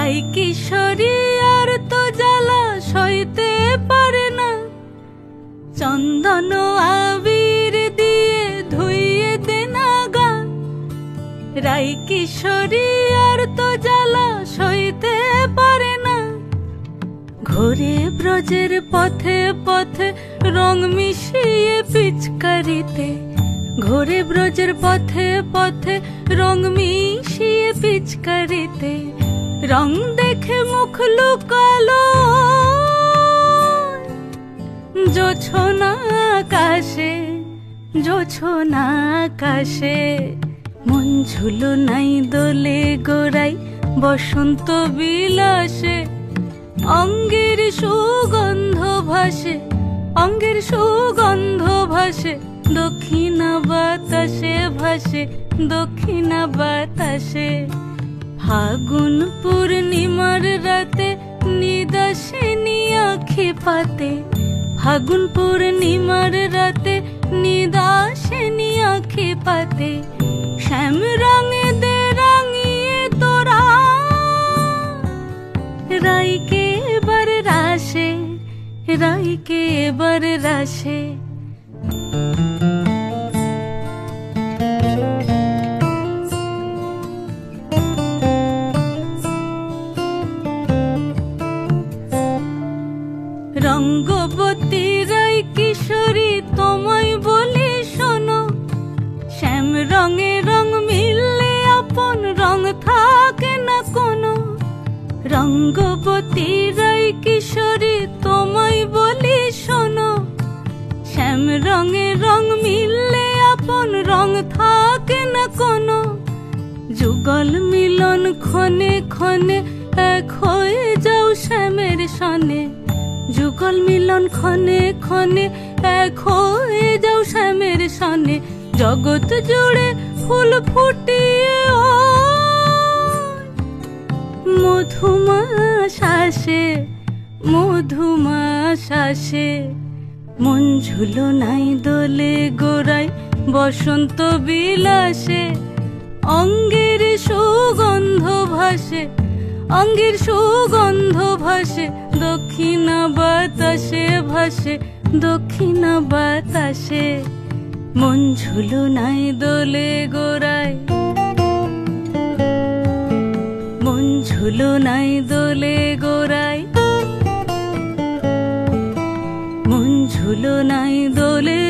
রাই কিশোরী আর তো জ্বালা সইতে পারে না, চন্দন আবির দিয়ে ধুইয়ে দে না গা। রাই কিশোরী আর তো জ্বালা সইতে পারে না, ঘোরে ব্রজের পথে পথে রং মিশিয়ে পিচকারিতে, ঘোরে ব্রজের পথে পথে রং মিশিয়ে পিচকারিতে, রং দেখে মুখ লুকালো জোছনা আকাশে, জোছনা আকাশে। মন ঝুলো নাই দোলে গোড়াই বসন্ত বিলাসে, অঙ্গের সুগন্ধ ভাসে, অঙ্গের সুগন্ধ ভাসে, দক্ষিণা বাতাসে ভাসে, দক্ষিণা বাতাসে। ফাগুন পূর্ণিমার রাতে নিদাসিনী আঁখি পাতে, ফাগুন পূর্ণিমার রাতে নিদাসিনী আঁখি পাতে, শ্যাম রঙে দে রাঙিয়ে তোরা রাইকে এবার রাশে, রাইকে এবার রাশে। রঙ্গবতী রাই কিশোরী তোমায় বলি শোনো, শ্যাম রঙে রং মিললে আপন রং থাকে না কোনো। রঙ্গবতী রাই কিশোরী তোমায় বলি শোনো, শ্যাম রঙে রং মিললে আপন রং থাকে না কোনো। যুগল মিলন ক্ষণে ক্ষণে এক হয়ে যাও শ্যামের সনে, যুগল মিলন ক্ষণে ক্ষণে এক হয়ে যাও শ্যামের সনে। জগৎ জুড়ে ফুল ফুটিয়ে মধুমাশাসে, মধুমাশাসে। মন ঝুলো নাই দোলে গোড়াই বসন্ত বিলাসে, অঙ্গের সুগন্ধ ভাসে, অঙ্গের সুগন্ধ ভাসে, দক্ষিণা বাতাসে ভাসে, দক্ষিণা বাতাসে। মন ঝুলো নাই দোলে গোড়াই, মন ঝুলো নাই দোলে গোড়াই, মন ঝুলো নাই দোলে